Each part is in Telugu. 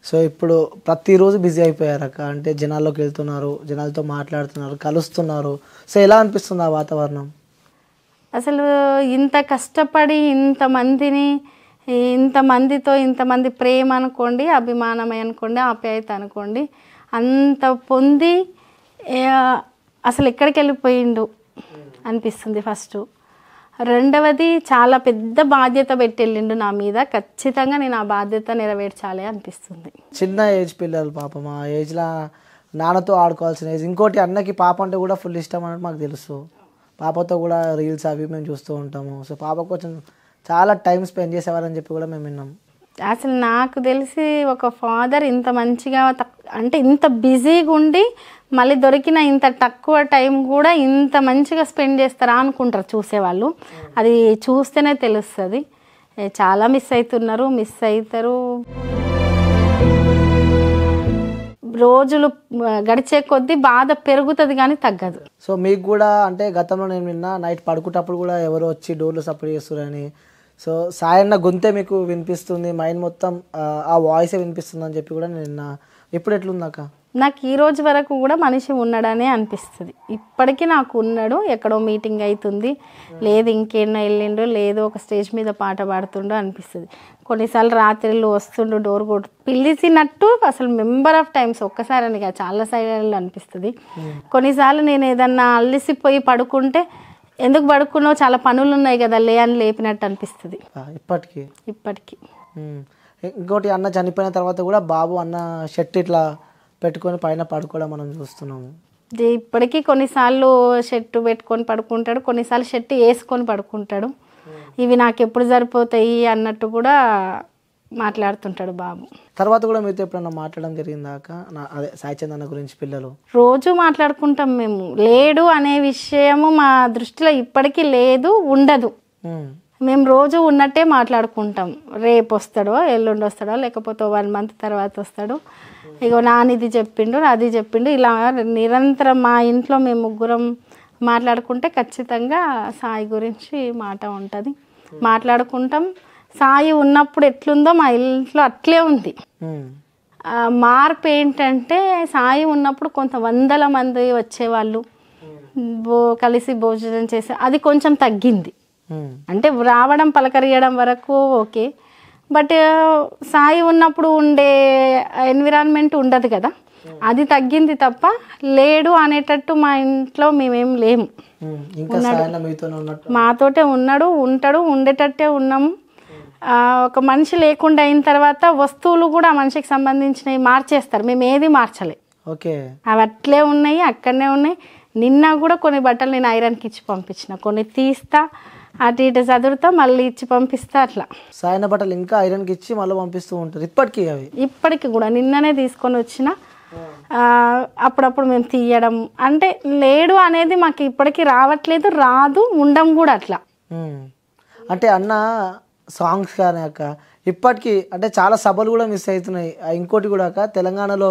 సో ఇప్పుడు ప్రతిరోజు బిజీ అయిపోయారక్క. అంటే జనాల్లోకి వెళ్తున్నారు, జనాలతో మాట్లాడుతున్నారు, కలుస్తున్నారు. సో ఎలా అనిపిస్తుంది ఆ వాతావరణం? అసలు ఇంత కష్టపడి ఇంతమందితో ఇంతమంది ప్రేమ అనుకోండి, అభిమానమే అనుకోండి, ఆప్యాయత అనుకోండి, అంత పొంది అసలు ఎక్కడికి వెళ్ళిపోయిండు అనిపిస్తుంది ఫస్ట్. రెండవది చాలా పెద్ద బాధ్యత పెట్టి వెళ్ళిండు నా మీద. ఖచ్చితంగా నేను ఆ బాధ్యత నెరవేర్చాలి అనిపిస్తుంది. చిన్న ఏజ్ పిల్లలు పాపం, ఆ ఏజ్లో నాన్నతో ఆడుకోవాల్సిన ఏజ్. ఇంకోటి అన్నకి పాప అంటే కూడా ఫుల్ ఇష్టం అన్నట్టు మాకు తెలుసు. పాపతో కూడా రీల్స్ అవి మేము చూస్తూ ఉంటాము. సో పాప కొంచెం చాలా టైం స్పెండ్ చేసేవారని చెప్పి కూడా మేము విన్నాం. అసలు నాకు తెలిసి ఒక ఫాదర్ ఇంత మంచిగా అంటే ఇంత బిజీగా ఉండి మళ్ళీ దొరికిన ఇంత తక్కువ టైం కూడా ఇంత మంచిగా స్పెండ్ చేస్తారా అనుకుంటారు చూసేవాళ్ళు. అది చూస్తేనే తెలుస్తుంది. చాలా మిస్ అవుతారు. రోజులు గడిచే కొద్దీ బాధ పెరుగుతుంది కానీ తగ్గదు. సో మీకు కూడా అంటే గతంలో నేను విన్నా నైట్ పడుకునేటప్పుడు కూడా ఎవరో వచ్చి డోర్లు సపోర్ట్ చేస్తున్నారని. సో సాయన్న గొంతే మీకు వినిపిస్తుంది, మైండ్ మొత్తం ఆ వాయిసే వినిపిస్తుంది అని చెప్పి కూడా నేను విన్నా. ఇప్పుడు ఎట్లుందాక? నాకు ఈ రోజు వరకు కూడా మనిషి ఉన్నాడనే అనిపిస్తుంది. ఇప్పటికీ నాకు ఉన్నాడు. ఎక్కడో మీటింగ్ అవుతుంది, లేదు ఇంకేనో వెళ్ళిండు, లేదు ఒక స్టేజ్ మీద పాట పాడుతుండో అనిపిస్తుంది. కొన్నిసార్లు రాత్రిళ్ళు వస్తుండు, డోర్ కొట్టు పిలిచినట్టు అసలు మెంబర్ ఆఫ్ టైమ్స్, ఒక్కసారి కాదు చాలా సార్లు అనిపిస్తుంది. కొన్నిసార్లు నేను ఏదన్నా అల్లిసిపోయి పడుకుంటే ఎందుకు పడుకున్నావు, చాలా పనులు ఉన్నాయి కదా లే అని లేపినట్టు అనిపిస్తుంది ఇప్పటికీ. ఇంకోటి అన్న చనిపోయిన తర్వాత కూడా బాబు అన్న షర్ట్ ఇట్లా పెట్టుకొని పైన పడుకోవడం మనం చూస్తున్నాము. ఇప్పటికీ కొన్నిసార్లు షర్టు పెట్టుకొని పడుకుంటాడు, కొన్నిసార్లు షర్టు వేసుకొని పడుకుంటాడు. ఇవి నాకు ఎప్పుడు సరిపోతాయి అన్నట్టు కూడా మాట్లాడుతుంటాడు బాబు. తర్వాత కూడా మీతో ఎప్పుడన్నా మాట్లాడడం జరిగిందాక అదే సాయి చంద్ అన్న గురించి? పిల్లలు రోజు మాట్లాడుకుంటాం మేము. లేడు అనే విషయము మా దృష్టిలో ఇప్పటికీ లేదు, ఉండదు. మేము రోజు ఉన్నట్టే మాట్లాడుకుంటాం. రేపు వస్తాడో ఎల్లుండి వస్తాడో లేకపోతే 1 month తర్వాత వస్తాడు, ఇగో నానిది చెప్పిండు అది చెప్పిండు, ఇలా నిరంతరం మా ఇంట్లో మేము ముగ్గురం మాట్లాడుకుంటే ఖచ్చితంగా సాయి గురించి మాట ఉంటుంది. మాట్లాడుకుంటాం. సాయి ఉన్నప్పుడు ఎట్లుందో మా ఇంట్లో అట్లే ఉంది. మార్పు ఏంటంటే సాయి ఉన్నప్పుడు కొంత 100 మంది వచ్చేవాళ్ళు, కలిసి భోజనం చేసే అది కొంచెం తగ్గింది. అంటే రావడం పలకరియడం వరకు ఓకే, బట్ సాయి ఉన్నప్పుడు ఉండే ఎన్విరాన్మెంట్ ఉండదు కదా, అది తగ్గింది తప్ప లేడు అనేటట్టు మా ఇంట్లో మేమేం లేము. మాతోటే ఉన్నాడు, ఉంటాడు, ఉండేటట్టే ఉన్నాము. ఒక మనిషి లేకుండా అయిన తర్వాత వస్తువులు కూడా ఆ మనిషికి సంబంధించినవి మార్చేస్తారు, మేము ఏది మార్చలే. అవి అట్లే ఉన్నాయి, అక్కడనే ఉన్నాయి. నిన్న కూడా కొన్ని బట్టలు నేను ఐరన్కి ఇచ్చి పంపించిన, కొన్ని తీస్తా అటు ఇటు చదువుతా మళ్ళీ ఇచ్చి పంపిస్తా. అట్లా సాయన బట్టలు ఇంకా ఐరన్కి ఇచ్చి మళ్ళీ పంపిస్తూ ఉంటారు ఇప్పటికీ కూడా. నిన్ననే తీసుకొని వచ్చిన, అప్పుడప్పుడు మేము తీయడం. అంటే లేడు అనేది మాకు ఇప్పటికీ రావట్లేదు, రాదు, ఉండం కూడా అట్లా. అంటే అన్న సాంగ్స్ కానీ అక్క ఇప్పటికీ అంటే చాలా సభలు కూడా మిస్ అవుతున్నాయి. ఇంకోటి కూడా అక్క, తెలంగాణలో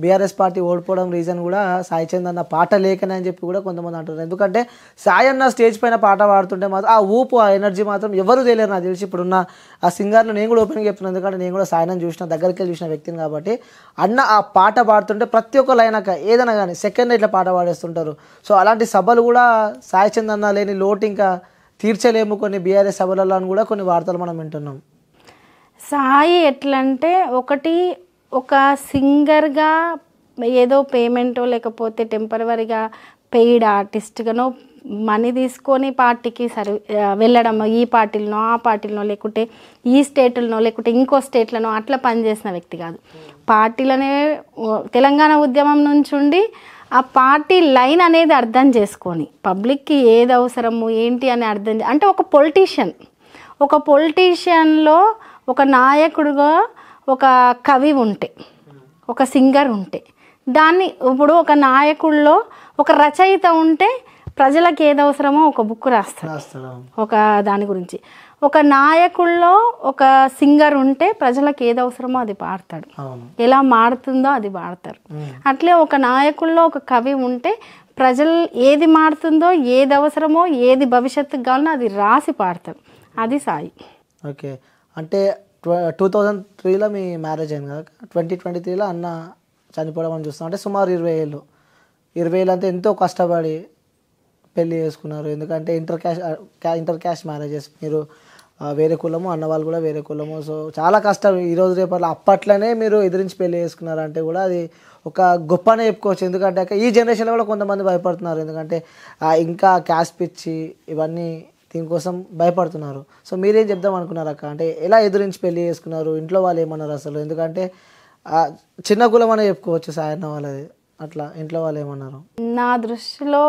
బీఆర్ఎస్ పార్టీ ఓడిపోవడం రీజన్ కూడా సాయి చంద్ అన్న పాట లేకనే అని చెప్పి కూడా కొంతమంది అంటారు. ఎందుకంటే సాయి అన్న స్టేజ్ పైన పాట పాడుతుంటే మాత్రం ఆ ఊపు, ఆ ఎనర్జీ మాత్రం ఎవరు తెలియరు నాకు తెలిసి. ఇప్పుడున్న ఆ సింగర్లు నేను కూడా ఓపెన్గా చెప్తున్నాను, ఎందుకంటే నేను కూడా సాయిని చూసిన, దగ్గరికి వెళ్ళి చూసిన వ్యక్తిని కాబట్టి. అన్న ఆ పాట పాడుతుంటే ప్రతి ఒక్క లైన్ అక్క ఏదైనా కానీ సెకండ్ ఇట్లా పాట పాడేస్తుంటారు. సో అలాంటి సభలు కూడా సాయి చంద్ అన్న లేని లోటు ఇంకా తీర్చలేము కొన్ని బీఆర్ఎస్ సభలలో అని కూడా కొన్ని వార్తలు మనం వింటున్నాం. సాయి ఎట్లంటే ఒక సింగర్గా ఏదో పేమెంటో లేకపోతే టెంపరవరీగా పెయిడ్ ఆర్టిస్ట్గానో మనీ తీసుకొని పార్టీకి వెళ్ళడం, ఈ పార్టీలనో ఆ పార్టీలనో లేకుంటే ఈ స్టేట్లనో లేకుంటే ఇంకో స్టేట్లనో అట్లా పనిచేసిన వ్యక్తి కాదు. పార్టీలనే తెలంగాణ ఉద్యమం నుంచి ఉండి ఆ పార్టీ లైన్ అనేది అర్థం చేసుకొని పబ్లిక్కి ఏది అవసరము ఏంటి అని అర్థం అంటే ఒక పొలిటీషియన్లో ఒక నాయకుడుగా ఒక కవి ఉంటే, ఒక సింగర్ ఉంటే, దాన్ని ఇప్పుడు ఒక నాయకుల్లో ఒక రచయిత ఉంటే ప్రజలకు ఏది అవసరమో ఒక బుక్ రాస్తాడు ఒక దాని గురించి. ఒక నాయకుల్లో ఒక సింగర్ ఉంటే ప్రజలకు ఏది అవసరమో అది పాడతాడు, ఎలా మారుతుందో అది పాడతారు. అట్లే ఒక నాయకుల్లో ఒక కవి ఉంటే ప్రజలు ఏది మారుతుందో, ఏది అవసరమో, ఏది భవిష్యత్తుకు కావాలనో అది రాసి పాడతారు. అది సాయి. ఓకే, అంటే 2003లో మీ మ్యారేజ్ అయింది కదా, 2023లో అన్న చనిపోవడం అని చూస్తాం. అంటే సుమారు 20 ఏళ్ళు అంటే ఎంతో కష్టపడి పెళ్ళి చేసుకున్నారు. ఎందుకంటే ఇంటర్ క్యాస్ట్ మ్యారేజెస్, మీరు వేరే కులము, అన్న వాళ్ళు కూడా వేరే కులము. సో చాలా కష్టం. ఈరోజు రేపట్లో అప్పట్లోనే మీరు ఎదిరించి పెళ్ళి చేసుకున్నారంటే కూడా అది ఒక గొప్పనే చెప్పుకోవచ్చు. ఎందుకంటే ఈ జనరేషన్లో కూడా కొంతమంది భయపడుతున్నారు. ఎందుకంటే ఇంకా క్యాస్ట్ పిచ్చి ఇవన్నీ దీనికోసం భయపడుతున్నారు. సో మీరేం చెప్దాం అనుకున్నారు అక్క? అంటే ఎలా ఎదురించి పెళ్ళి చేసుకున్నారు? ఇంట్లో వాళ్ళు ఏమన్నారు అసలు? ఎందుకంటే చిన్న కులం అనే చెప్పుకోవచ్చు సాయన్న వాళ్ళది, అట్లా ఇంట్లో వాళ్ళు ఏమన్నారు? నా దృష్టిలో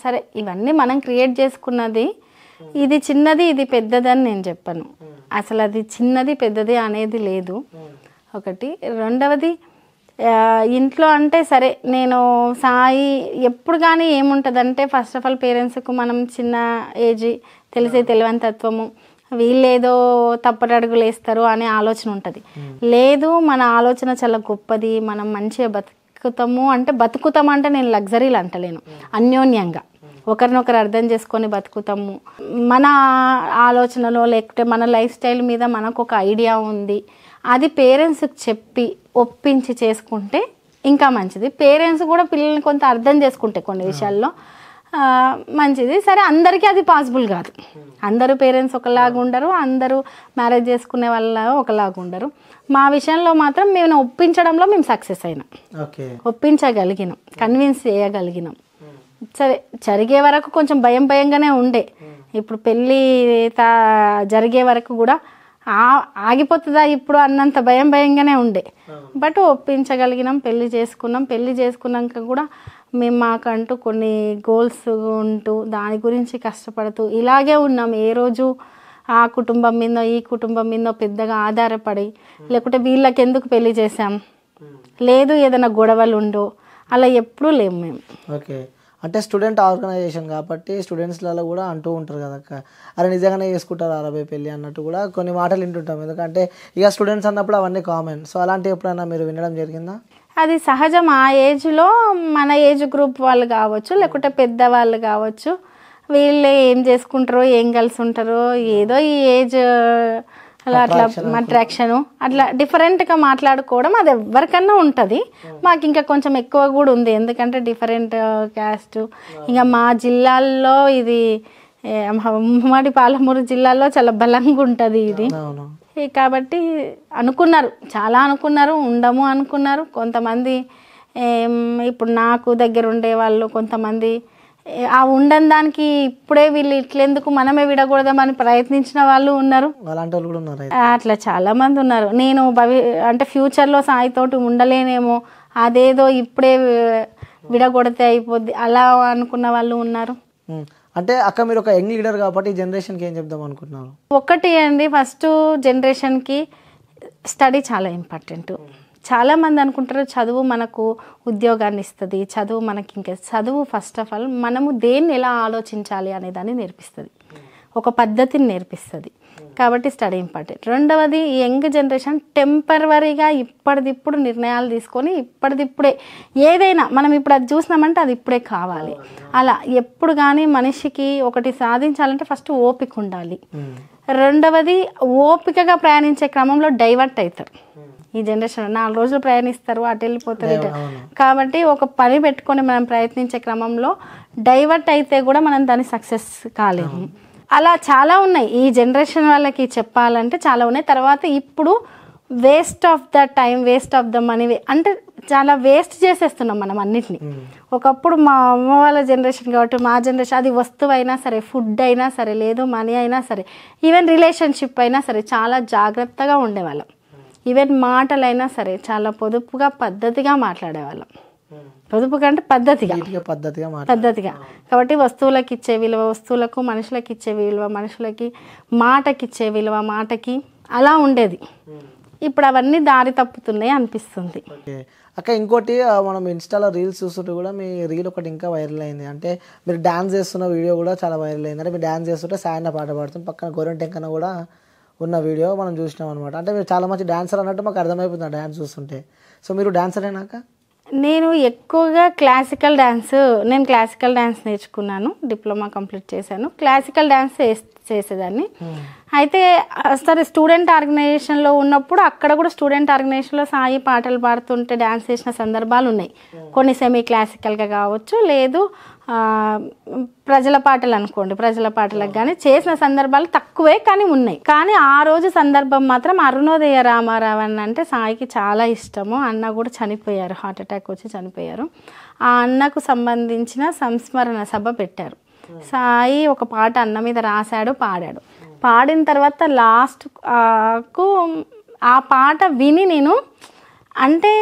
సరే ఇవన్నీ మనం క్రియేట్ చేసుకున్నది, ఇది చిన్నది ఇది పెద్దదని నేను చెప్పను. అసలు అది చిన్నది పెద్దది అనేది లేదు ఒకటి. రెండవది ఇంట్లో అంటే సరే నేను సాయి ఎప్పుడు కానీ ఏముంటుందంటే ఫస్ట్ ఆఫ్ ఆల్ పేరెంట్స్కు మనం చిన్న ఏజ్ తెలిసే తెలియని తత్వము, వీళ్ళేదో తప్పటడుగులు వేస్తారు అనే ఆలోచన ఉంటుంది. లేదు మన ఆలోచన చాలా గొప్పది, మనం మంచిగా బతుకుతాము అంటే బతుకుతాము అంటే నేను లగ్జరీలు అంటలేను, అన్యోన్యంగా ఒకరినొకరు అర్థం చేసుకొని బతుకుతాము. మన ఆలోచనలో లేకపోతే మన లైఫ్ స్టైల్ మీద మనకు ఒక ఐడియా ఉంది, అది పేరెంట్స్కి చెప్పి ఒప్పించి చేసుకుంటే ఇంకా మంచిది. పేరెంట్స్ కూడా పిల్లల్ని కొంత అర్థం చేసుకుంటే కొన్ని విషయాల్లో మంచిది. సరే అందరికీ అది పాసిబుల్ కాదు, అందరూ పేరెంట్స్ ఒకలాగా ఉండరు, అందరూ మ్యారేజ్ చేసుకునే వాళ్ళ ఒకలాగా ఉండరు. మా విషయంలో మాత్రం మేము ఒప్పించడంలో మేము సక్సెస్ అయినాం, ఒప్పించగలిగినాం, కన్విన్స్ చేయగలిగినాం. సరే జరిగే వరకు కొంచెం భయంగానే ఉండే, ఇప్పుడు పెళ్ళి జరిగే వరకు కూడా ఆగిపోతుందా ఇప్పుడు అన్నంత భయంగానే ఉండే. బట్ ఒప్పించగలిగినాం, పెళ్ళి చేసుకున్నాం. పెళ్ళి చేసుకున్నాక కూడా మేము మాకంటూ కొన్ని గోల్స్ ఉంటూ దాని గురించి కష్టపడుతూ ఇలాగే ఉన్నాం. ఏ రోజు ఆ కుటుంబం మీద ఈ కుటుంబం మీద పెద్దగా ఆధారపడి లేకుంటే వీళ్ళకి ఎందుకు పెళ్లి చేసాం, లేదు ఏదైనా గొడవలు ఉండో అలా ఎప్పుడూ లేము మేము. ఓకే, అంటే స్టూడెంట్ ఆర్గనైజేషన్ కాబట్టి స్టూడెంట్స్లలో కూడా అంటూ ఉంటారు కదా అక్క, అరే నిజంగానే చేసుకుంటారు అరవై పెళ్ళి అన్నట్టు కూడా కొన్ని మాటలు వింటుంటాం. ఎందుకంటే ఇక స్టూడెంట్స్ అన్నప్పుడు అవన్నీ కామన్. సో అలాంటి ఎప్పుడైనా మీరు వినడం జరిగిందా? అది సహజం. ఆ ఏజ్లో మన ఏజ్ గ్రూప్ వాళ్ళు కావచ్చు లేకుంటే పెద్దవాళ్ళు కావచ్చు, వీళ్ళు ఏం చేసుకుంటారో ఏం కలిసి ఉంటారో ఏదో ఈ ఏజ్ అలా అట్లా అట్రాక్షను అట్లా డిఫరెంట్గా మాట్లాడుకోవడం అది ఎవరికన్నా ఉంటుంది. మాకు ఇంకా కొంచెం ఎక్కువ కూడా ఉంది, ఎందుకంటే డిఫరెంట్ క్యాస్ట్. ఇంకా మా జిల్లాల్లో ఇది ఉమ్మడి పాలమూరు జిల్లాలో చాలా బలంగా ఉంటుంది ఇది. కాబట్టి అనుకున్నారు, చాలా అనుకున్నారు, ఉండము అనుకున్నారు. కొంతమంది ఇప్పుడు నాకు దగ్గర ఉండే వాళ్ళు కొంతమంది ఆ ఉండని దానికి ఇప్పుడే వీళ్ళు ఇట్లెందుకు మనమే విడకూడదామని ప్రయత్నించిన వాళ్ళు ఉన్నారు, అట్లా చాలా మంది ఉన్నారు. నేను అంటే ఫ్యూచర్లో సాయితోటి ఉండలేనేమో, అదేదో ఇప్పుడే విడగొడితే అయిపోద్ది అలా అనుకున్న వాళ్ళు ఉన్నారు. అంటే అక్క మీరు ఒక యంగ్ లీడర్ కాబట్టి ఈ జనరేషన్కి ఏం చెప్దాం అనుకుంటున్నారు? ఒకటి అండి, ఫస్ట్ జనరేషన్కి స్టడీ చాలా ఇంపార్టెంట్. చాలామంది అనుకుంటారు చదువు మనకు ఉద్యోగాన్ని ఇస్తుంది, చదువు మనకి ఇంకా చదువు ఫస్ట్ ఆఫ్ ఆల్ మనము దేన్ని ఎలా ఆలోచించాలి అనే దాన్ని నేర్పిస్తుంది, ఒక పద్ధతిని నేర్పిస్తుంది. కాబట్టి స్టడీ ఇంపార్టెంట్. రెండవది యంగ్ జనరేషన్ టెంపరవరీగా ఇప్పటిదిప్పుడు నిర్ణయాలు తీసుకొని ఇప్పటిదిప్పుడే ఏదైనా మనం ఇప్పుడు అది చూసినామంటే అది ఇప్పుడే కావాలి. అలా ఎప్పుడు కానీ మనిషికి ఒకటి సాధించాలంటే ఫస్ట్ ఓపిక ఉండాలి. రెండవది ఓపికగా ప్రయాణించే క్రమంలో డైవర్ట్ అవుతారు. ఈ జనరేషన్ 4 రోజులు ప్రయాణిస్తారు, అటు వెళ్ళిపోతారు. కాబట్టి ఒక పని పెట్టుకొని మనం ప్రయత్నించే క్రమంలో డైవర్ట్ అయితే కూడా మనం దాన్ని సక్సెస్ కాలేము. అలా చాలా ఉన్నాయి ఈ జనరేషన్ వాళ్ళకి చెప్పాలంటే చాలా ఉన్నాయి. తర్వాత ఇప్పుడు waste of the time, waste of the money, అంటే చాలా వేస్ట్ చేసేస్తున్నాం మనం అన్నిటిని. ఒకప్పుడు మా అమ్మ వాళ్ళ జనరేషన్ కాబట్టి మా జనరేషన్ అది వస్తువు అయినా సరే, ఫుడ్ అయినా సరే, లేదు మనీ అయినా సరే, ఈవెన్ రిలేషన్షిప్ అయినా సరే చాలా జాగ్రత్తగా ఉండేవాళ్ళం. ఈవెన్ మాటలైనా సరే చాలా పొదుపుగా పద్ధతిగా మాట్లాడేవాళ్ళం. పొదుపుగా అంటే పద్ధతిగా. కాబట్టి వస్తువులకు ఇచ్చే విలువ వస్తువులకు, మనుషులకు ఇచ్చే విలువ మనుషులకి, మాటకి ఇచ్చే విలువ మాటకి, అలా ఉండేది. ఇప్పుడు అవన్నీ దారి తప్పుతున్నాయి అనిపిస్తుంది. అక్క ఇంకోటి, మనం ఇన్స్టాలో రీల్స్ చూస్తుంటే కూడా మీ రీల్ ఒకటి ఇంకా వైరల్ అయింది. అంటే మీరు డ్యాన్స్ చేస్తున్న వీడియో కూడా చాలా వైరల్ అయింది. అంటే మీరు డ్యాన్స్ చేస్తుంటే సాయన్న పాట పాడుతుంది, పక్కన గోరెంటెంకన్న కూడా ఉన్న వీడియో మనం చూసినాం అనమాట. అంటే మీరు చాలా మంచి డాన్సర్ అన్నట్టు మాకు అర్థమైపోతుంది డ్యాన్స్ చూస్తుంటే. సో మీరు డాన్సరేనాక? నేను ఎక్కువగా క్లాసికల్ డ్యాన్స్ నేర్చుకున్నాను, డిప్లొమా కంప్లీట్ చేశాను. క్లాసికల్ డ్యాన్స్ చేసేదాన్ని. అయితే సరే స్టూడెంట్ ఆర్గనైజేషన్లో ఉన్నప్పుడు అక్కడ కూడా స్టూడెంట్ ఆర్గనైజేషన్లో సాయి పాటలు పాడుతుంటే డ్యాన్స్ చేసిన సందర్భాలు ఉన్నాయి. కొన్ని సెమీ క్లాసికల్గా కావచ్చు, లేదు ప్రజల పాటలు అనుకోండి, ప్రజల పాటలకు కానీ చేసిన సందర్భాలు తక్కువే కానీ ఉన్నాయి. కానీ ఆ రోజు సందర్భం మాత్రం అరుణోదయ రామారావు అన్న అంటే సాయికి చాలా ఇష్టము. అన్న కూడా చనిపోయారు, హార్ట్ అటాక్ వచ్చి చనిపోయారు. ఆ అన్నకు సంబంధించిన సంస్మరణ సభ పెట్టారు. సాయి ఒక పాట అన్న మీద రాశాడు, పాడాడు. పాడిన తర్వాత లాస్ట్కు ఆ పాట విని నేను, అంటే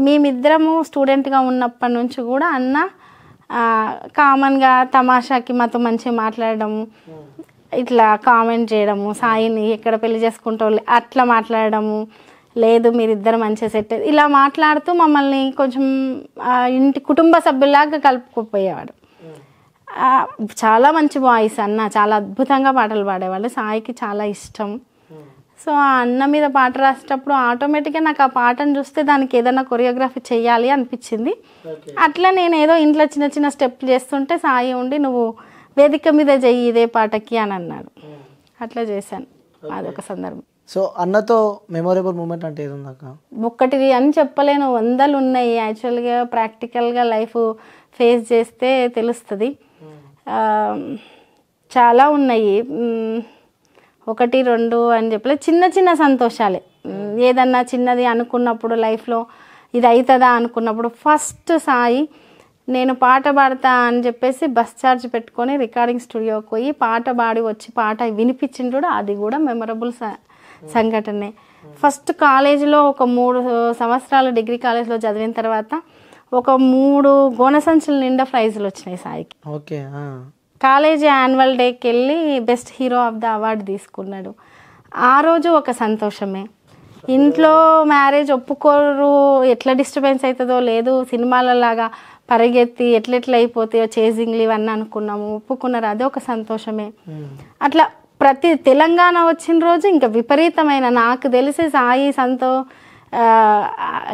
మేమిద్దరము స్టూడెంట్గా ఉన్నప్పటి నుంచి కూడా అన్న కామన్గా తమాషాకి మాతో మంచిగా మాట్లాడడము, ఇట్లా కామెంట్ చేయడము, సాయిని ఎక్కడ పెళ్లి చేసుకుంటావు అట్లా మాట్లాడడము, లేదు మీరిద్దరు మంచిగా సెట్ ఇలా మాట్లాడుతూ మమ్మల్ని కొంచెం ఇంటి కుటుంబ సభ్యులాగా కలుపుకుపోయేవాడు. చాలా మంచి వాయిస్ అన్న, చాలా అద్భుతంగా పాటలు పాడేవాళ్ళు. సాయికి చాలా ఇష్టం. సో ఆ అన్న మీద పాట రాసేటప్పుడు ఆటోమేటిక్గా నాకు ఆ పాటను చూస్తే దానికి ఏదైనా కొరియోగ్రఫీ చేయాలి అనిపించింది. అట్లా నేను ఏదో ఇంట్లో చిన్న చిన్న స్టెప్లు చేస్తుంటే సాయి ఉండి నువ్వు వేదిక మీద చెయ్యి ఇదే పాటకి అని అన్నాడు. అట్లా చేశాను. అదొక సందర్భం. సో అన్నతో మెమొరబుల్ మూమెంట్ అంటే ఏది ఉందాక? ఒక్కటి అని చెప్పలేను, వందలు ఉన్నాయి. యాక్చువల్గా ప్రాక్టికల్గా లైఫ్ ఫేస్ చేస్తే తెలుస్తుంది. చాలా ఉన్నాయి. 1, 2 అని చెప్పలే, చిన్న చిన్న సంతోషాలే. ఏదన్నా చిన్నది అనుకున్నప్పుడు లైఫ్లో ఇది అవుతుందా అనుకున్నప్పుడు ఫస్ట్ సాయి నేను పాట పాడతా అని చెప్పేసి బస్ ఛార్జ్ పెట్టుకొని రికార్డింగ్ స్టూడియోకి పోయి పాట పాడి వచ్చి పాట వినిపించిండు. అది కూడా మెమరబుల్ సంఘటనే. ఫస్ట్ కాలేజీలో ఒక 3 సంవత్సరాలు డిగ్రీ కాలేజ్లో చదివిన తర్వాత ఒక 3 గోన సంచుల నిండా ప్రైజులు వచ్చినాయి సాయికి. ఓకే. కాలేజీ యాన్యువల్ డేకి వెళ్ళి best hero of the award తీసుకున్నాడు. ఆ రోజు ఒక సంతోషమే. ఇంట్లో మ్యారేజ్ ఒప్పుకోరు, ఎట్లా డిస్టర్బెన్స్ అవుతుందో లేదు, సినిమాలలాగా పరిగెత్తి ఎట్లెట్లా అయిపోతాయో చేజింగ్లు ఇవన్నీ అనుకున్నాము, ఒప్పుకున్నారు, అదే ఒక సంతోషమే. అట్లా ప్రతి తెలంగాణ వచ్చిన రోజు ఇంకా విపరీతమైన, నాకు తెలిసి సాయి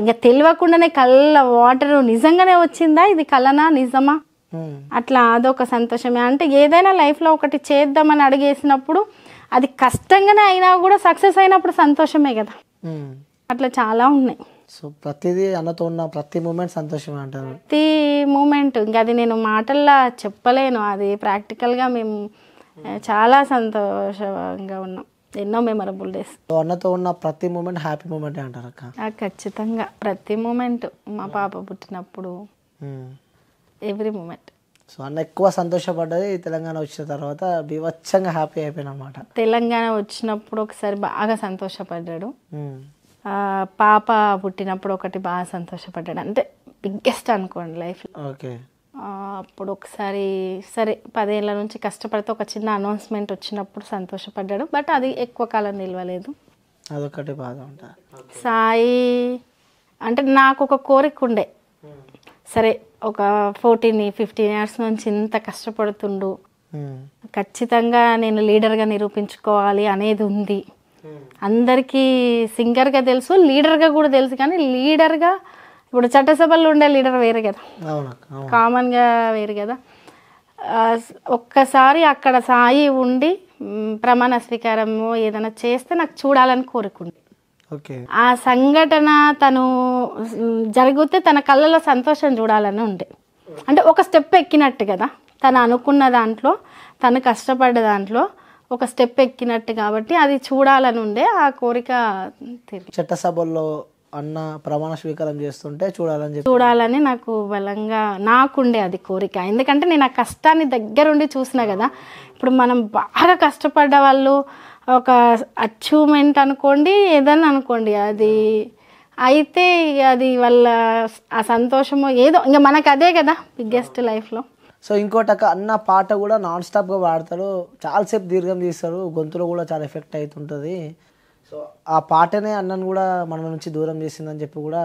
ఇంకా తెలియకుండానే కళ్ళ వాటర్ నిజంగానే వచ్చిందా, ఇది కలనా నిజమా, అట్లా అదొక సంతోషమే. అంటే ఏదైనా లైఫ్లో ఒకటి చేద్దామని అడిగేసినప్పుడు అది కష్టంగానే అయినా కూడా సక్సెస్ అయినప్పుడు సంతోషమే కదా. అట్లా చాలా ఉన్నాయి. సో ప్రతిదీ అన్నతో ఉన్న ప్రతి మూమెంట్ సంతోషమే అంటారు? ప్రతి మూమెంట్ ఇంకా అది నేను మాటల్లో చెప్పలేను. అది ప్రాక్టికల్గా మేము చాలా సంతోషంగా ఉన్నాం. ఎన్నో మెమరబుల్ డేస్. అన్నతో ఉన్న ప్రతి మూమెంట్ హ్యాపీ మూమెంట్ అంటారు అక్క? ఖచ్చితంగా ప్రతి మూమెంట్. మా పాప పుట్టినప్పుడు ఎవ్రీ మూమెంట్. సో అన్న ఎక్కువ సంతోషపడ్డది తెలంగాణ వచ్చిన తర్వాత, బీభత్సంగా హ్యాపీ అయిపోయిన అన్నమాట. తెలంగాణ వచ్చినప్పుడు ఒకసారి బాగా సంతోషపడ్డాడు. పాప పుట్టినప్పుడు ఒకటి బాగా సంతోషపడ్డాడు. అంటే బిగ్గెస్ట్ అనుకోండి లైఫ్లో. ఓకే. అప్పుడు ఒకసారి సరే 10 ఏళ్ళ నుంచి కష్టపడితే ఒక చిన్న అనౌన్స్మెంట్ వచ్చినప్పుడు సంతోషపడ్డాడు. బట్ అది ఎక్కువ కాలం నిలవలేదు. అదొకటి బాధ ఉంటుంది. సాయి అంటే నాకు ఒక కోరిక ఉండే, సరే ఒక 14-15 ఇయర్స్ నుంచి ఇంత కష్టపడుతుండు, ఖచ్చితంగా నేను లీడర్గా నిరూపించుకోవాలి అనేది ఉంది. అందరికీ సింగర్గా తెలుసు, లీడర్గా కూడా తెలుసు. కానీ లీడర్గా ఇప్పుడు చట్టసభల్లో ఉండే లీడర్ వేరే కదా, కామన్గా వేరు కదా. ఒక్కసారి అక్కడ సాయి ఉండి ప్రమాణ స్వీకారము ఏదైనా చేస్తే నాకు చూడాలని కోరుకుంది. ఆ సంఘటన తను జరిగితే తన కళ్ళలో సంతోషం చూడాలని ఉండే. అంటే ఒక స్టెప్ ఎక్కినట్టు కదా, తను అనుకున్న దాంట్లో, తను కష్టపడ్డ దాంట్లో ఒక స్టెప్ ఎక్కినట్టు కాబట్టి అది చూడాలని ఉండే. ఆ కోరిక చట్టసభల్లో అన్న ప్రమాణ స్వీకారం చేస్తుంటే చూడాలని నాకు బలంగా నాకుండే అది కోరిక. ఎందుకంటే నేను ఆ కష్టాన్ని దగ్గరుండి చూసిన కదా. ఇప్పుడు మనం బాగా కష్టపడ్డ వాళ్ళు ఒక అచీవ్మెంట్ అనుకోండి, ఏదన్నా అనుకోండి, అది అయితే అది వాళ్ళ ఆ సంతోషము ఏదో ఇంకా మనకు అదే కదా బిగ్గెస్ట్ లైఫ్లో. సో ఇంకోటి అన్న పాట కూడా నాన్ స్టాప్గా పాడతారు, చాలాసేపు దీర్ఘం తీస్తారు, గొంతులో కూడా చాలా ఎఫెక్ట్ అవుతుంటుంది. సో ఆ పాటనే అన్నను కూడా మన నుంచి దూరం చేసిందని చెప్పి కూడా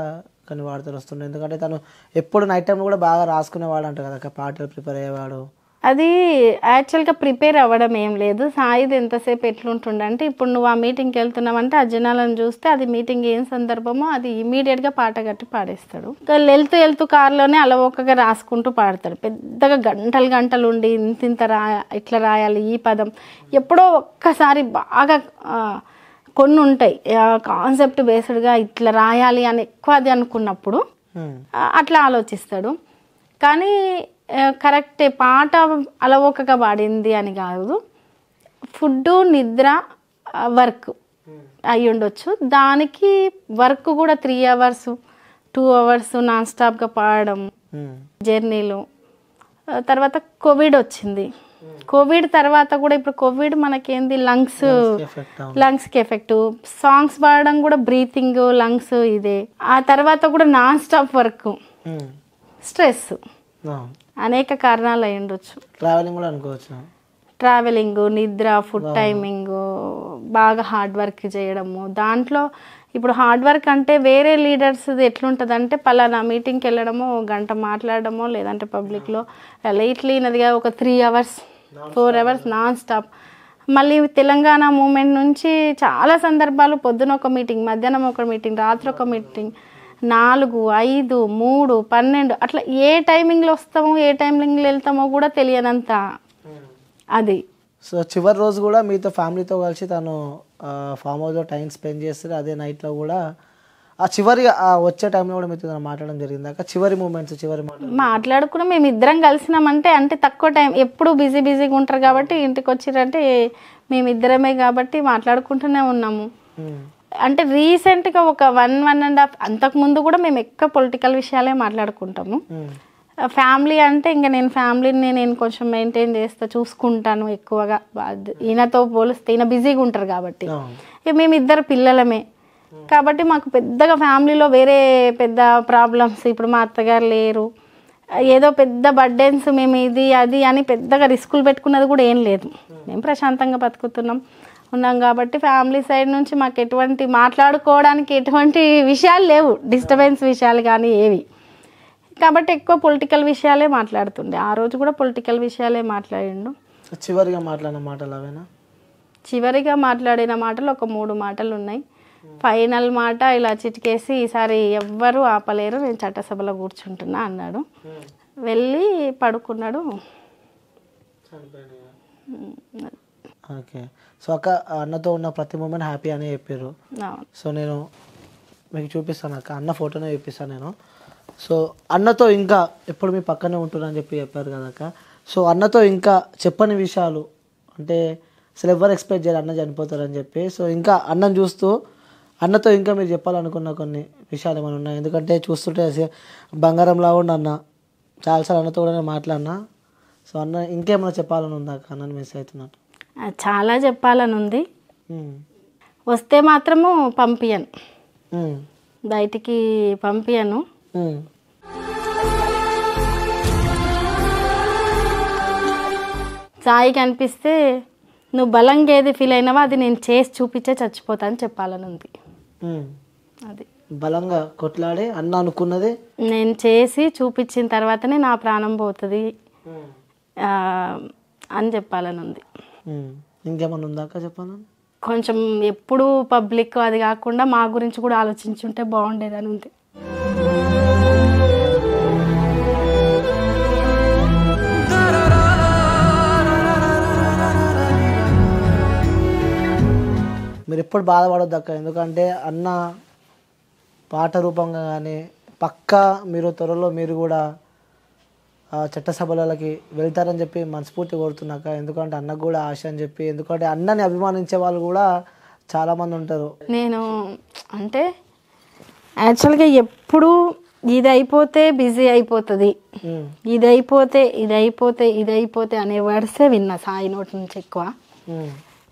కొన్ని వార్తలు వస్తుండే. ఎందుకంటే తను ఎప్పుడు నైట్ టైంలో కూడా బాగా రాసుకునేవాడు అంట కదా, పాటలు ప్రిపేర్ అయ్యేవాడు. అది యాక్చువల్గా ప్రిపేర్ అవ్వడం ఏం లేదు. సాయిది ఎంతసేపు ఎట్లుంటుండే అంటే, ఇప్పుడు నువ్వు ఆ మీటింగ్కి వెళ్తున్నావంటే ఆ జనాలను చూస్తే అది మీటింగ్ ఏం సందర్భమో అది ఇమీడియట్గా పాట కట్టి పాడేస్తాడు. ఇంకా వెళ్తూ కార్లోనే అలవోకగా రాసుకుంటూ పాడతాడు. పెద్దగా గంటలు ఉండి ఇంత ఇట్లా రాయాలి ఈ పదం. ఎప్పుడో ఒక్కసారి బాగా కొన్ని ఉంటాయి కాన్సెప్ట్ బేస్డ్గా ఇట్లా రాయాలి అని ఎక్కువ అది అనుకున్నప్పుడు అట్లా ఆలోచిస్తాడు. కానీ కరెక్టే, పాట అలవోకగా పాడింది అని కాదు, ఫుడ్, నిద్ర, వర్క్ అయి ఉండొచ్చు. దానికి వర్క్ కూడా 3 hours 2 hours నాన్ స్టాప్గా పాడడం జర్నీలో. తర్వాత కోవిడ్ వచ్చింది. కోవిడ్ తర్వాత కూడా ఇప్పుడు కోవిడ్ మనకేంది లంగ్స్కి ఎఫెక్ట్, సాంగ్స్ పాడడం కూడా బ్రీతింగ్, లంగ్స్ ఇదే. ఆ తర్వాత కూడా నాన్ స్టాప్ వర్క్, స్ట్రెస్, అనేక కారణాలు అయి ఉండొచ్చు. ట్రావెలింగ్, నిద్ర, ఫుడ్ టైమింగ్, బాగా హార్డ్ వర్క్ చేయడము. దాంట్లో ఇప్పుడు హార్డ్ వర్క్ అంటే వేరే లీడర్స్ ఎట్లుంటుంది అంటే, పలానా మీటింగ్కి వెళ్ళడమో, గంట మాట్లాడడమో, లేదంటే పబ్లిక్లో లైట్లీ నదిగా ఒక 3 hours 4 hours నాన్ స్టాప్. మళ్ళీ తెలంగాణ మూమెంట్ నుంచి చాలా సందర్భాలు పొద్దున ఒక మీటింగ్, మధ్యాహ్నం ఒక మీటింగ్, రాత్రి ఒక మీటింగ్, 4, 5, 3, 12 అట్లా ఏ టైమింగ్లో వస్తామో ఏ టైమింగ్లో వెళ్తామో కూడా తెలియనంత అది. సో చివరి రోజు కూడా మీతో ఫ్యామిలీతో కలిసి తను ఫామ్ హౌస్లో టైం స్పెండ్ చేస్తారు. అదే నైట్లో కూడా ఆ చివరి వచ్చే టైంలో కూడా మీతో మాట్లాడడం జరిగింది. అక్క చివరి మూమెంట్స్ మాట్లాడుకున్నాం. మేము ఇద్దరం కలిసినామంటే అంటే తక్కువ టైం, ఎప్పుడు బిజీగా ఉంటారు కాబట్టి ఇంటికి వచ్చిరంటే మేమిద్దరమే కాబట్టి మాట్లాడుకుంటూనే ఉన్నాము. అంటే రీసెంట్గా ఒక 1.5 అంతకుముందు కూడా మేము ఎక్కువ పొలిటికల్ విషయాలే మాట్లాడుకుంటాము. ఫ్యామిలీ అంటే ఇంకా నేను ఫ్యామిలీని నేను కొంచెం మెయింటైన్ చేస్తా, చూసుకుంటాను ఎక్కువగా. ఈయనతో పోలిస్తే ఈయన బిజీగా ఉంటారు కాబట్టి. మేము ఇద్దరు పిల్లలమే కాబట్టి మాకు పెద్దగా ఫ్యామిలీలో వేరే పెద్ద ప్రాబ్లమ్స్, ఇప్పుడు మా అత్తగారు లేరు, ఏదో పెద్ద బర్డెన్స్, మేము ఇది అది అని పెద్దగా రిస్కులు పెట్టుకున్నది కూడా ఏం లేదు. మేము ప్రశాంతంగా ఉన్నాం కాబట్టి ఫ్యామిలీ సైడ్ నుంచి మాకు ఎటువంటి మాట్లాడుకోవడానికి ఎటువంటి విషయాలు లేవు, డిస్టర్బెన్స్ విషయాలు కానీ ఏవి. కాబట్టి ఎక్కువ పొలిటికల్ విషయాలే మాట్లాడుతుండే. ఆ రోజు కూడా పొలిటికల్ విషయాలే మాట్లాడిండు. చివరిగా మాట్లాడిన మాటలు ఒక 3 మాటలు ఉన్నాయి. ఫైనల్ మాట ఇలా చిటికేసి, ఈసారి ఎవ్వరూ ఆపలేరు, నేను చట్టసభలో కూర్చుంటున్నా అన్నాడు. వెళ్ళి పడుకున్నాడు. ఓకే. సో అక్క అన్నతో ఉన్న ప్రతి మూమెంట్ హ్యాపీ అని చెప్పారు. సో నేను మీకు చూపిస్తాను అక్క, అన్న ఫోటోనే చూపిస్తాను నేను. సో అన్నతో ఇంకా ఎప్పుడు మీ పక్కనే ఉంటున్నారని చెప్పారు కదా అక్క. సో అన్నతో ఇంకా చెప్పని విషయాలు అంటే అసలు ఎవరు ఎక్స్పెక్ట్ చేయాలి అన్న చనిపోతారని చెప్పి. సో ఇంకా అన్నను చూస్తూ అన్నతో ఇంకా మీరు చెప్పాలనుకున్న కొన్ని విషయాలు ఏమైనా ఉన్నాయి? ఎందుకంటే చూస్తుంటే బంగారంలా ఉండి అన్న చాలాసార్లు అన్నతో కూడా నేను మాట్లాడినా. సో అన్న ఇంకేమైనా చెప్పాలని ఉందా అక్క? అన్నని మిస్ అవుతున్నట్టు చాలా చెప్పాలని ఉంది. వస్తే మాత్రము పంపియను, బయటికి పంపియను. సాయికి అనిపిస్తే నువ్వు బలంగా ఏది ఫీల్ అయినావో అది నేను చేసి చూపించే చచ్చిపోతా అని చెప్పాలని ఉంది. అది బలంగా కొట్లాడి అన్న అనుకున్నది నేను చేసి చూపించిన తర్వాతనే నా ప్రాణం పోతుంది అని చెప్పాలని ఉంది. ఇంకేమన్నా ఉందా అక్క చెప్పాలని? కొంచెం ఎప్పుడు పబ్లిక్ అది కాకుండా మా గురించి కూడా ఆలోచించుంటే బాగుండేదని ఉంది. మీరు ఎప్పుడు బాధపడొద్దు అక్క, ఎందుకంటే అన్న పాట రూపంగా కానీ పక్కా మీరు త్వరలో మీరు కూడా చట్టసభలకి వెళ్తారని చెప్పి మనస్ఫూర్తి కోరుతున్నాక. ఎందుకంటే అన్నకు కూడా ఆశ అని చెప్పి, ఎందుకంటే అన్నని అభిమానించే వాళ్ళు కూడా చాలామంది ఉంటారు. నేను అంటే యాక్చువల్గా ఎప్పుడు ఇది అయిపోతే బిజీ అయిపోతుంది, ఇది అయిపోతే అనే వర్డ్సే విన్నా సాయి నోటి నుంచి ఎక్కువ.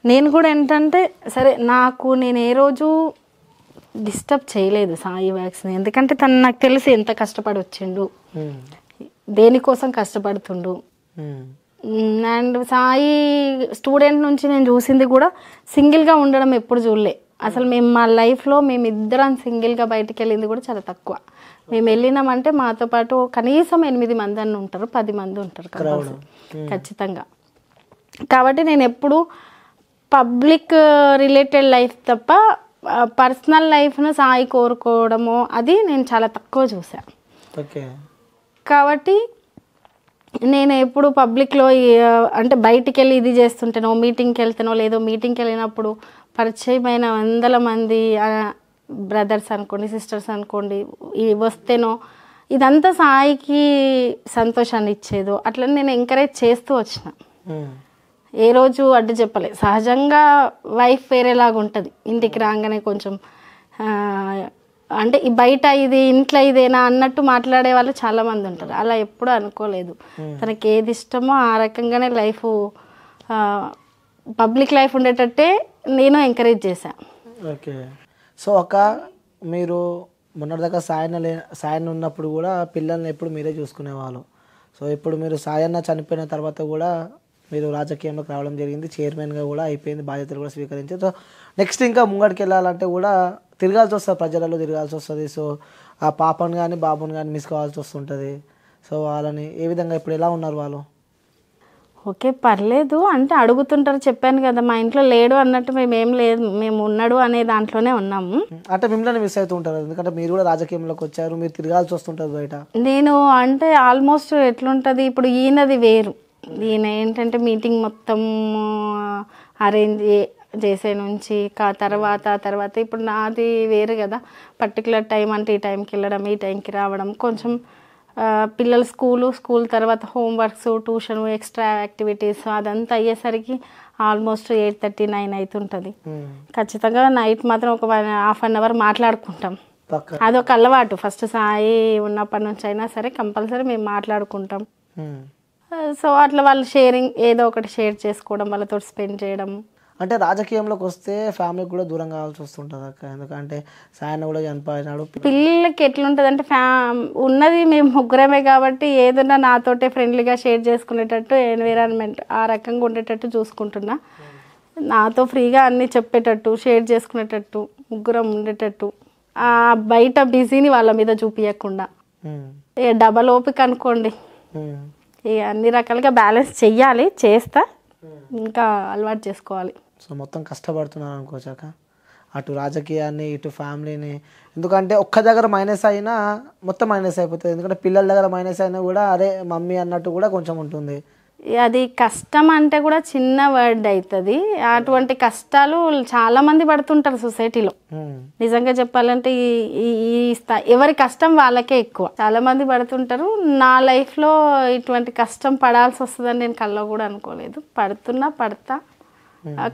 నేను కూడా ఏంటంటే సరే నేను ఏ రోజు డిస్టర్బ్ చేయలేదు సాయి వ్యాక్స్ని, ఎందుకంటే తను నాకు తెలిసి ఎంత కష్టపడి వచ్చిండు, దేనికోసం కష్టపడుతుండు. అండ్ సాయి స్టూడెంట్ నుంచి నేను చూసింది కూడా సింగిల్గా ఉండడం ఎప్పుడు చూడలే. అసలు మేము మా లైఫ్లో మేమిద్దరం సింగిల్గా బయటికి వెళ్ళింది కూడా చాలా తక్కువ. మేము వెళ్ళినామంటే మాతో పాటు కనీసం 8 మంది అన్న ఉంటారు, 10 మంది ఉంటారు ఖచ్చితంగా. కాబట్టి నేను ఎప్పుడు పబ్లిక్ రిలేటెడ్ లైఫ్ తప్ప పర్సనల్ లైఫ్ను సాయి కోరుకోవడము అది నేను చాలా తక్కువ చూసాను. కాబట్టి నేను ఎప్పుడు పబ్లిక్లో అంటే బయటికి వెళ్ళి ఇది చేస్తుంటానో, మీటింగ్కి వెళ్తానో, లేదో మీటింగ్కి వెళ్ళినప్పుడు పరిచయమైన వందల మంది బ్రదర్స్ అనుకోండి, సిస్టర్స్ అనుకోండి వస్తేనో ఇదంతా సాయికి సంతోషాన్ని ఇచ్చేదో అట్లా నేను ఎంకరేజ్ చేస్తూ వచ్చిన. ఏ రోజు అడ్డు చెప్పలేదు. సహజంగా వైఫ్ వేరేలాగా ఉంటుంది, ఇంటికి రాగానే కొంచెం అంటే బయట ఇది ఇంట్లో ఇదేనా అన్నట్టు మాట్లాడే వాళ్ళు చాలామంది ఉంటారు. అలా ఎప్పుడూ అనుకోలేదు. తనకి ఏది ఇష్టమో ఆ రకంగానే లైఫ్ పబ్లిక్ లైఫ్ ఉండేటట్టే నేను ఎంకరేజ్ చేశాను. ఓకే. సో అక్క, మీరు మొన్నటిదాకా సాయన్న ఉన్నప్పుడు కూడా పిల్లల్ని ఎప్పుడు మీరే చూసుకునేవాళ్ళు. సో ఇప్పుడు మీరు సాయన్న చనిపోయిన తర్వాత కూడా మీరు రాజకీయంలోకి రావడం జరిగింది, చైర్మన్గా కూడా అయిపోయింది, బాధ్యతలు కూడా స్వీకరించారు. సో నెక్స్ట్ ఇంకా ముంగడికి వెళ్ళాలంటే కూడా తిరగాల్సి వస్తుంది, ప్రజలలో తిరగాల్సి వస్తుంది. సో ఆ పాపను కానీ బాబుని కానీ మిస్ కావాల్సి వస్తుంటుంది. సో వాళ్ళని ఏ విధంగా ఇప్పుడు ఎలా ఉన్నారు వాళ్ళు? ఓకే, పర్లేదు. అంటే అడుగుతుంటారు, చెప్పాను కదా మా ఇంట్లో లేడు అన్నట్టు మేమేం లేదు, మేము ఉన్నాడు అనే దాంట్లోనే ఉన్నాము. అంటే మిమ్మల్ని మిస్ అవుతూ ఉంటారు, ఎందుకంటే మీరు కూడా రాజకీయంలోకి వచ్చారు, మీరు తిరగాల్సి వస్తుంటుంది బయట. నేను అంటే ఆల్మోస్ట్ ఎట్లుంటుంది, ఇప్పుడు ఈయనది వేరు. ఈయన ఏంటంటే మీటింగ్ మొత్తం అరేంజ్ చేసే నుంచి తర్వాత ఇప్పుడు నాది వేరు కదా. పర్టికులర్ టైం అంటే ఈ టైంకి వెళ్ళడం, ఈ టైంకి రావడం, కొంచెం పిల్లలు స్కూల్ తర్వాత హోంవర్క్స్, ట్యూషన్, ఎక్స్ట్రా యాక్టివిటీస్ అదంతా అయ్యేసరికి ఆల్మోస్ట్ 8:30, 9 అవుతుంటుంది. ఖచ్చితంగా నైట్ మాత్రం ఒక 1/2 అవర్ మాట్లాడుకుంటాం. అదొక అలవాటు. ఫస్ట్ సాయి ఉన్నప్పటి నుంచి అయినా సరే కంపల్సరీ మేము మాట్లాడుకుంటాం. సో అట్లా వాళ్ళు షేరింగ్ ఏదో ఒకటి షేర్ చేసుకోవడం, వాళ్ళతో స్పెండ్ చేయడం. అంటే రాజకీయంలోకి వస్తే ఫ్యామిలీకి కూడా దూరం కావాల్సి వస్తుంటుంది అక్క, ఎందుకంటే సాయన్న కూడా చనిపోయినాడు. పిల్లలకి ఎట్లుంటుంది అంటే ఉన్నది మేము ముగ్గురమే కాబట్టి ఏదన్నా నాతోటే ఫ్రెండ్లీగా షేర్ చేసుకునేటట్టు ఎన్విరాన్మెంట్ ఆ రకంగా ఉండేటట్టు చూసుకుంటున్నా. నాతో ఫ్రీగా అన్నీ చెప్పేటట్టు, షేర్ చేసుకునేటట్టు, ముగ్గురం ఉండేటట్టు, బయట బిజీని వాళ్ళ మీద చూపించకుండా. డబల్ ఓపిక అనుకోండి, అన్ని రకాలుగా బ్యాలెన్స్ చెయ్యాలి, చేస్తా, ఇంకా అలవాటు చేసుకోవాలి. సో మొత్తం కష్టపడుతున్నాను అనుకోవచ్చాక, అటు రాజకీయాన్ని ఇటు ఫ్యామిలీని. ఎందుకంటే ఒక్క దగ్గర మైనస్ అయినా మొత్తం మైనస్ అయిపోతుంది, ఎందుకంటే పిల్లల దగ్గర మైనస్ అయినా కూడా అదే మమ్మీ అన్నట్టు కూడా కొంచెం ఉంటుంది. అది కష్టం అంటే కూడా చిన్న వర్డ్ అవుతుంది. అటువంటి కష్టాలు చాలా మంది పడుతుంటారు సొసైటీలో. నిజంగా చెప్పాలంటే ఎవరి కష్టం వాళ్ళకే ఎక్కువ. చాలా మంది పడుతుంటారు. నా లైఫ్లో ఇటువంటి కష్టం పడాల్సి వస్తుందని నేను కల్లో కూడా అనుకోలేదు. పడతా.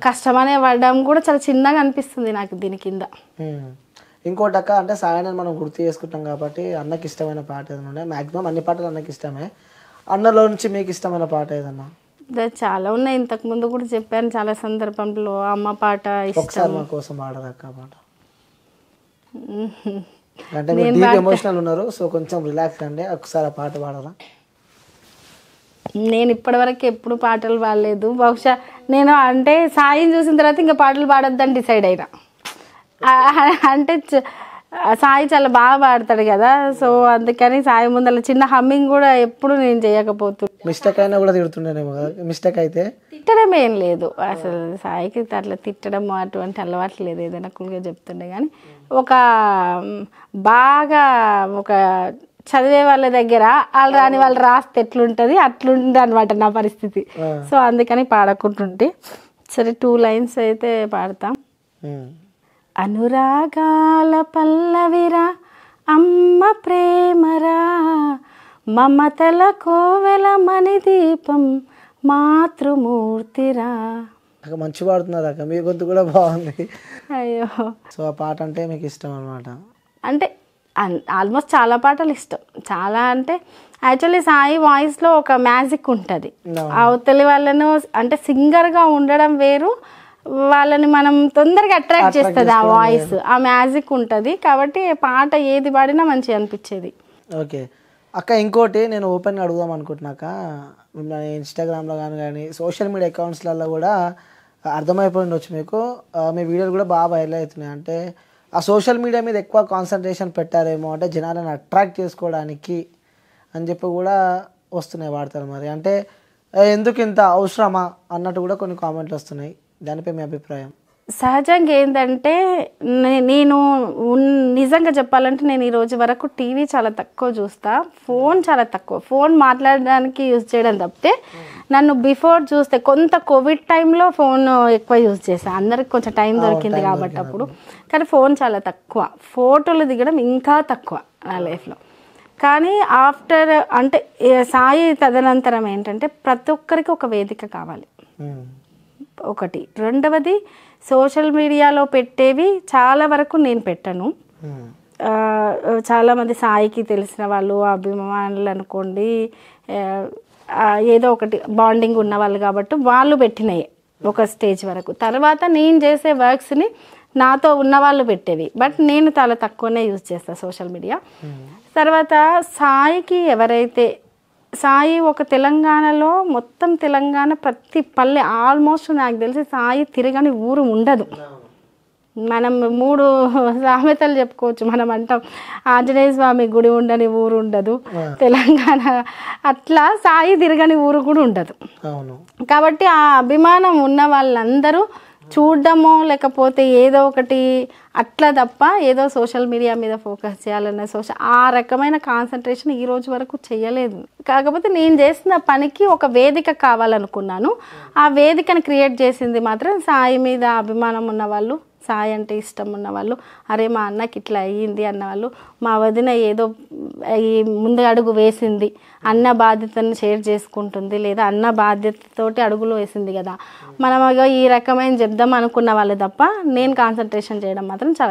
కష్టం అనే పడడం కూడా చాలా చిన్నగా అనిపిస్తుంది నాకు దీని కింద. ఇంకోటి అక్క, అంటే సాయనని మనం గుర్తు చేసుకుంటాం కాబట్టి అన్నకి ఇష్టమైన పాట ఏదైనా ఉన్నాయి? మ్యాక్సిమం అన్ని పాటలు అన్నకి ఇష్టమే. అన్నలో నుంచి మీకు ఇష్టమైన పాట ఏదన్నా? చాలా ఉన్నాయి, ఇంతకు ముందు కూడా చెప్పాను చాలా సందర్భంలో. అమ్మ పాట ఒకసారి మా కోసం పాడదక్క పాట. అంటే మీరు డీప్ ఎమోషనల్ ఉన్నారు, సో కొంచెం రిలాక్స్ అండి, ఒకసారి ఆ పాట పాడరా? నేను ఇప్పటివరకు ఎప్పుడు పాటలు పాడలేదు. బహుశా నేను అంటే సాయిని చూసిన తర్వాత ఇంకా పాటలు పాడొద్దని డిసైడ్ అయినా. అంటే సాయి చాలా బాగా పాడతాడు కదా, సో అందుకని సాయి ముందర చిన్న హమ్మింగ్ కూడా ఎప్పుడు నేను చేయకపోతున్నా. మిస్టేక్ అయినా కూడా తిడుతుండేనేమో కదా? మిస్టేక్ అయితే తిట్టడం ఏం లేదు అసలు. సాయికి అట్లా తిట్టడం అటువంటి అలవాటు లేదు, ఏదైనా కూల్గా చెప్తుండే. కానీ బాగా చదివే వాళ్ళ దగ్గర వాళ్ళు రాని వాళ్ళు రాస్తే ఎట్లుంటుంది అట్లుంది అనమాట నా పరిస్థితి. సో అందుకని పాడకుంటుంటే సరే 2 లైన్స్ అయితే పాడతాం. అనురాగాల పల్లవిరా అమ్మ ప్రేమరా, మమతల కోవెల మణిదీపం మాతృమూర్తిరా. మంచి పాడుతున్నారు అక్క, మీ గొంతు కూడా బాగుంది. అయ్యో. సో ఆ పాట అంటే మీకు ఇష్టం అనమాట? అంటే ఆల్మోస్ట్ చాలా పాటలు ఇష్టం. చాలా అంటే యాక్చువల్లీ సాయి వాయిస్లో ఒక మ్యాజిక్ ఉంటుంది. అవతలి వాళ్ళను అంటే సింగర్గా ఉండడం వేరు, వాళ్ళని మనం తొందరగా అట్రాక్ట్ చేస్తుంది ఆ వాయిస్, ఆ మ్యాజిక్ ఉంటుంది. కాబట్టి పాట ఏది పాడినా మంచిగా అనిపించేది. ఓకే అక్క, ఇంకోటి నేను ఓపెన్గా అడుగుదాం అనుకుంటున్నాక, మిమ్మల్ని ఇన్స్టాగ్రామ్లో కానీ సోషల్ మీడియా అకౌంట్స్లలో కూడా అర్థమైపోయి ఉండొచ్చు మీకు. మీ వీడియోలు కూడా బాగా వైరల్ అవుతున్నాయి. అంటే ఆ సోషల్ మీడియా మీద ఎక్కువ కాన్సన్ట్రేషన్ పెట్టారేమో, అంటే జనాలను అట్రాక్ట్ చేసుకోవడానికి అని చెప్పి కూడా వస్తున్నాయి వార్తలు. మరి అంటే ఎందుకు ఇంత అవసరమా అన్నట్టు కూడా కొన్ని కామెంట్లు వస్తున్నాయి. దానిపై మీ అభిప్రాయం? సహజంగా ఏంటంటే నేను నిజంగా చెప్పాలంటే నేను ఈ రోజు వరకు టీవీ చాలా తక్కువ చూస్తా, ఫోన్ చాలా తక్కువ, ఫోన్ మాట్లాడడానికి యూజ్ చేయడం తప్పితే నన్ను బిఫోర్ చూస్తే కొంత కోవిడ్ టైంలో ఫోన్ ఎక్కువ యూజ్ చేశాను, అందరికి కొంచెం టైం దొరికింది కాబట్టి అప్పుడు. కానీ ఫోన్ చాలా తక్కువ, ఫోటోలు దిగడం ఇంకా తక్కువ నా లైఫ్లో. కానీ ఆఫ్టర్ అంటే సాయి తదనంతరం ఏంటంటే ప్రతి ఒక్కరికి ఒక వేదిక కావాలి ఒకటి. రెండవది సోషల్ మీడియాలో పెట్టేవి చాలా వరకు నేను పెట్టను. చాలామంది సాయికి తెలిసిన వాళ్ళు అభిమానులు అనుకోండి, ఏదో ఒకటి బాండింగ్ ఉన్న వాళ్ళు కాబట్టి వాళ్ళు పెట్టినాయి ఒక స్టేజ్ వరకు. తర్వాత నేను చేసే వర్క్స్ని నాతో ఉన్న వాళ్ళు పెట్టేవి, బట్ నేను చాలా తక్కువనే యూజ్ చేస్తాను సోషల్ మీడియా. తర్వాత సాయికి ఎవరైతే సాయి ఒక తెలంగాణలో మొత్తం తెలంగాణ ప్రతి పల్లె ఆల్మోస్ట్ నాకు తెలిసి సాయి తిరగని ఊరు ఉండదు. మనం 3 సామెతలు చెప్పుకోవచ్చు. మనం అంటాం ఆంజనేయ స్వామి గుడి ఉండని ఊరు ఉండదు తెలంగాణ, అట్లా సాయి తిరగని ఊరు కూడా ఉండదు. కాబట్టి ఆ అభిమానం ఉన్న వాళ్ళందరూ చూడడమో లేకపోతే ఏదో ఒకటి అట్లా తప్ప ఏదో సోషల్ మీడియా మీద ఫోకస్ చేయాలన్న ఆ రకమైన కాన్సన్ట్రేషన్ ఈ రోజు వరకు చేయలేదు. కాకపోతే నేను చేసిన పనికి ఒక వేదిక కావాలనుకున్నాను. ఆ వేదికను క్రియేట్ చేసింది మాత్రం సాయి మీద అభిమానం ఉన్న వాళ్ళు, సాయి అంటే ఇష్టం ఉన్నవాళ్ళు, అరే మా అన్నకి ఇట్లా అయ్యింది అన్నవాళ్ళు, మా వదిన ఏదో ఈ ముందు అడుగు వేసింది, అన్న బాధ్యతను షేర్ చేసుకుంటుంది, లేదా అన్న బాధ్యతతోటి అడుగులు వేసింది కదా, మనం ఈ రకమైన చెప్దాం అనుకున్న వాళ్ళు తప్ప నేను కాన్సన్ట్రేషన్ చేయడం మాత్రం చాలా